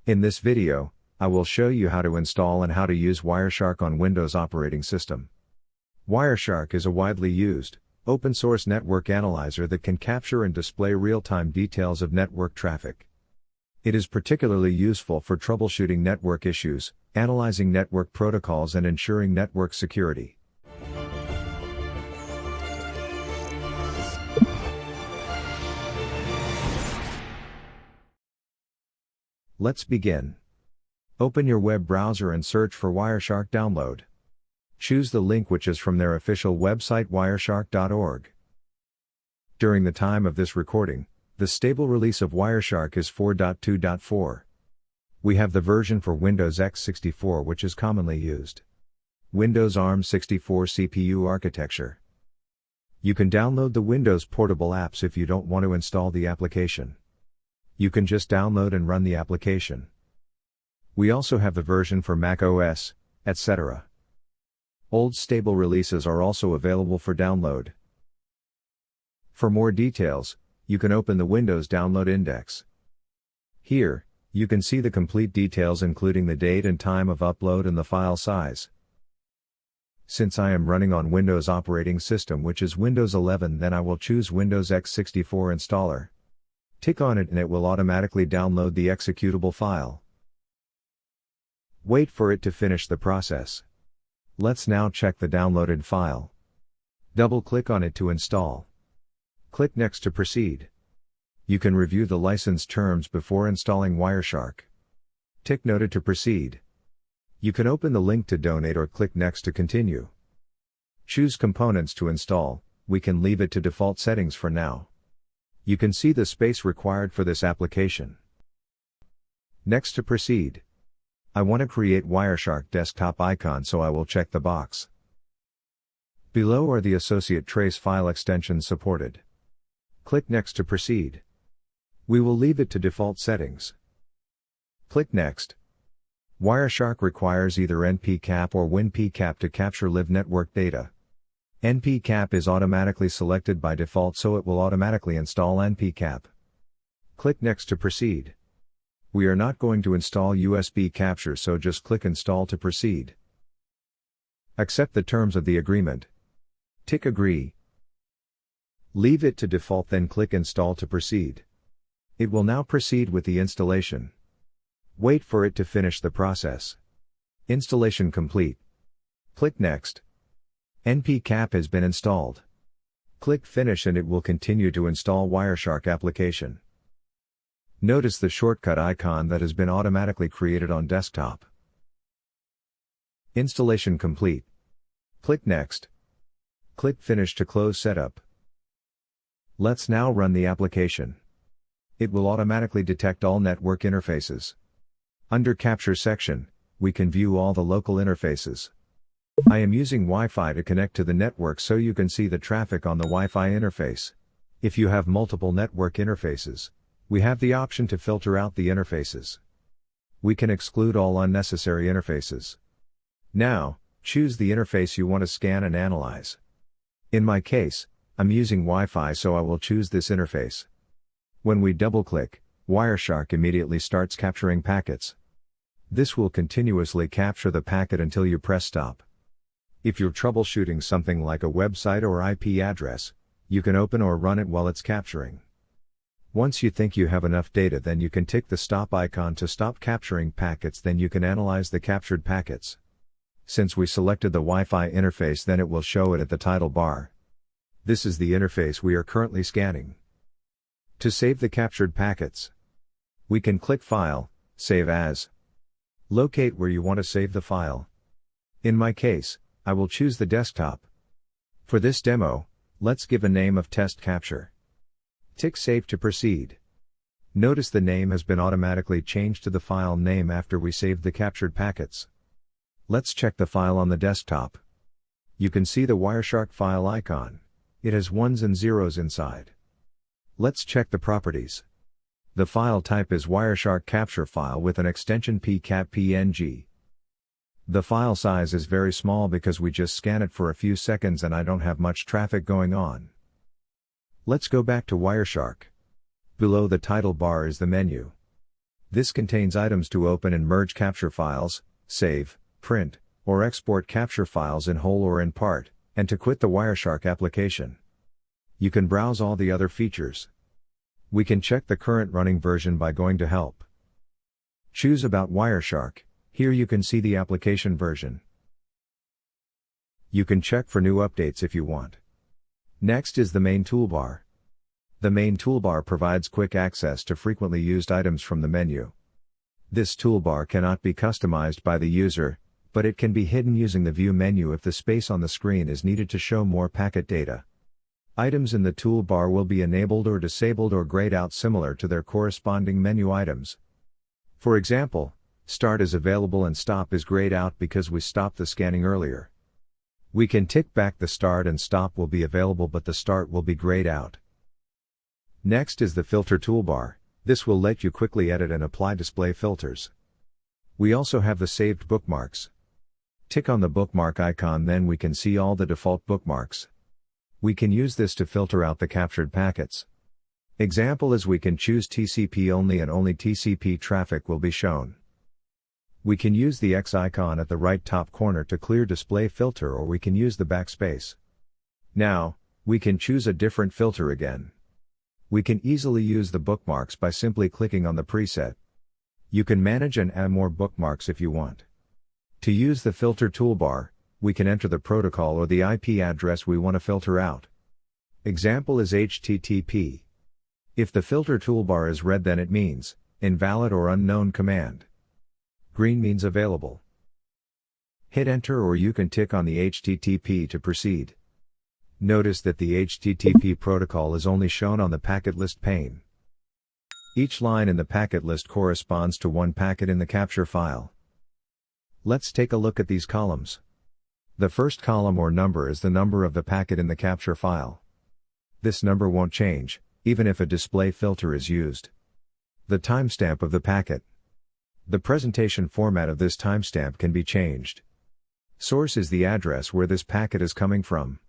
In this video, I will show you how to install and how to use Wireshark on Windows operating system. Wireshark is a widely used, open-source network analyzer that can capture and display real-time details of network traffic. It is particularly useful for troubleshooting network issues, analyzing network protocols and ensuring network security. Let's begin. Open your web browser and search for Wireshark download. Choose the link which is from their official website wireshark.org. During the time of this recording, the stable release of Wireshark is 4.2.4. We have the version for Windows x64 which is commonly used. Windows ARM64 CPU architecture. You can download the Windows portable apps if you don't want to install the application. You can just download and run the application. We also have the version for macOS, etc. Old stable releases are also available for download. For more details, you can open the Windows Download Index. Here, you can see the complete details including the date and time of upload and the file size. Since I am running on Windows operating system which is Windows 11, then I will choose Windows x64 installer. Tick on it and it will automatically download the executable file. Wait for it to finish the process. Let's now check the downloaded file. Double-click on it to install. Click Next to proceed. You can review the license terms before installing Wireshark. Tick Noted to proceed. You can open the link to donate or click Next to continue. Choose Components to install. We can leave it to default settings for now. You can see the space required for this application. Next to proceed. I want to create Wireshark desktop icon, so I will check the box. Below are the associate trace file extensions supported. Click Next to proceed. We will leave it to default settings. Click Next. Wireshark requires either npcap or winpcap to capture live network data. npcap is automatically selected by default, so it will automatically install npcap. Click Next to proceed. We are not going to install USB capture, so just click Install to proceed. Accept the terms of the agreement. Tick Agree. Leave it to default, then click Install to proceed. It will now proceed with the installation. Wait for it to finish the process. Installation complete. Click Next. npcap has been installed. Click Finish and it will continue to install Wireshark application. Notice the shortcut icon that has been automatically created on desktop. Installation complete. Click Next. Click Finish to close setup. Let's now run the application. It will automatically detect all network interfaces. Under Capture section, we can view all the local interfaces. I am using Wi-Fi to connect to the network so you can see the traffic on the Wi-Fi interface. If you have multiple network interfaces, we have the option to filter out the interfaces. We can exclude all unnecessary interfaces. Now, choose the interface you want to scan and analyze. In my case, I'm using Wi-Fi, so I will choose this interface. When we double-click, Wireshark immediately starts capturing packets. This will continuously capture the packet until you press stop. If you're troubleshooting something like a website or IP address, you can open or run it while it's capturing. Once you think you have enough data, then you can tick the stop icon to stop capturing packets, then you can analyze the captured packets. Since we selected the Wi-Fi interface, then it will show it at the title bar. This is the interface we are currently scanning. To save the captured packets, we can click File, Save As. Locate where you want to save the file. In my case, I will choose the desktop. For this demo, let's give a name of Test Capture. Tick Save to proceed. Notice the name has been automatically changed to the file name after we saved the captured packets. Let's check the file on the desktop. You can see the Wireshark file icon. It has ones and zeros inside. Let's check the properties. The file type is Wireshark capture file with an extension pcap.png. The file size is very small because we just scan it for a few seconds and I don't have much traffic going on. Let's go back to Wireshark. Below the title bar is the menu. This contains items to open and merge capture files, save, print, or export capture files in whole or in part, and to quit the Wireshark application. You can browse all the other features. We can check the current running version by going to Help. Choose About Wireshark. Here you can see the application version. You can check for new updates if you want. Next is the main toolbar. The main toolbar provides quick access to frequently used items from the menu. This toolbar cannot be customized by the user, but it can be hidden using the View menu if the space on the screen is needed to show more packet data. Items in the toolbar will be enabled or disabled or grayed out similar to their corresponding menu items. For example, Start is available and Stop is grayed out because we stopped the scanning earlier. We can tick back the Start and Stop will be available, but the Start will be grayed out. Next is the Filter toolbar. This will let you quickly edit and apply display filters. We also have the saved bookmarks. Tick on the bookmark icon, then we can see all the default bookmarks. We can use this to filter out the captured packets. Example is we can choose TCP only and only TCP traffic will be shown. We can use the X icon at the right top corner to clear display filter, or we can use the backspace. Now, we can choose a different filter again. We can easily use the bookmarks by simply clicking on the preset. You can manage and add more bookmarks if you want. To use the filter toolbar, we can enter the protocol or the IP address we want to filter out. Example is HTTP. If the filter toolbar is red, then it means invalid or unknown command. Green means available. Hit enter, or you can tick on the HTTP to proceed. Notice that the HTTP protocol is only shown on the packet list pane. Each line in the packet list corresponds to one packet in the capture file. Let's take a look at these columns. The first column or number is the number of the packet in the capture file. This number won't change, even if a display filter is used. The timestamp of the packet. The presentation format of this timestamp can be changed. Source is the address where this packet is coming from.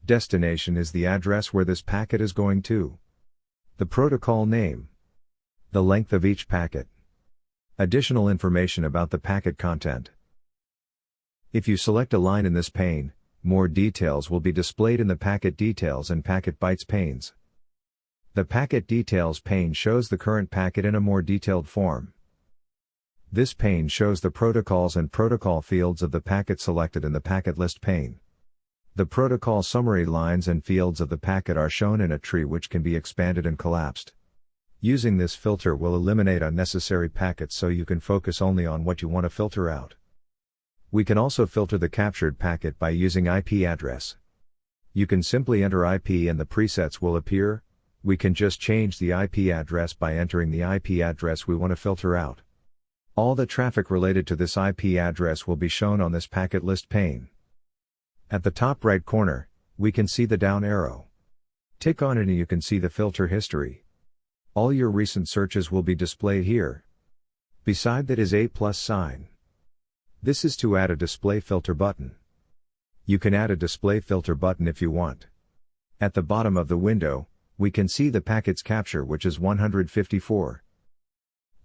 Destination is the address where this packet is going to. The protocol name. The length of each packet. Additional information about the packet content. If you select a line in this pane, more details will be displayed in the packet details and packet bytes panes. The packet details pane shows the current packet in a more detailed form. This pane shows the protocols and protocol fields of the packet selected in the packet list pane. The protocol summary lines and fields of the packet are shown in a tree which can be expanded and collapsed. Using this filter will eliminate unnecessary packets so you can focus only on what you want to filter out. We can also filter the captured packet by using IP address. You can simply enter IP and the presets will appear. We can just change the IP address by entering the IP address we want to filter out. All the traffic related to this IP address will be shown on this packet list pane. At the top right corner, we can see the down arrow. Tick on it and you can see the filter history. All your recent searches will be displayed here. Beside that is a plus sign. This is to add a display filter button. You can add a display filter button if you want. At the bottom of the window, we can see the packets capture, which is 154.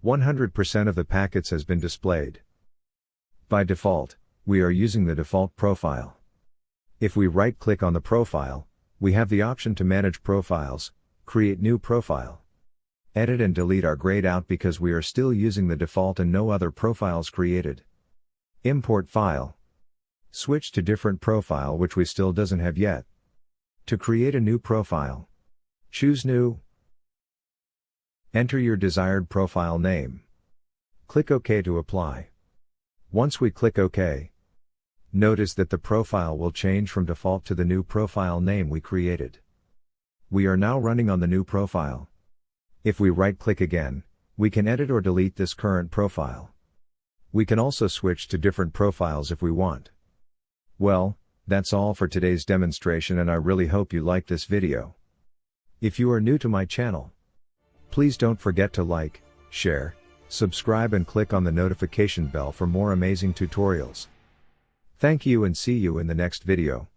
100% of the packets has been displayed. By default, we are using the default profile. If we right-click on the profile, we have the option to manage profiles, create new profile. Edit and delete are grayed out because we are still using the default and no other profiles created. Import file. Switch to different profile, which we still doesn't have yet. To create a new profile, choose New. Enter your desired profile name. Click OK to apply. Once we click OK, notice that the profile will change from default to the new profile name we created. We are now running on the new profile. If we right-click again, we can edit or delete this current profile. We can also switch to different profiles if we want. Well, that's all for today's demonstration, and I really hope you liked this video. If you are new to my channel, please don't forget to like, share, subscribe and click on the notification bell for more amazing tutorials. Thank you and see you in the next video.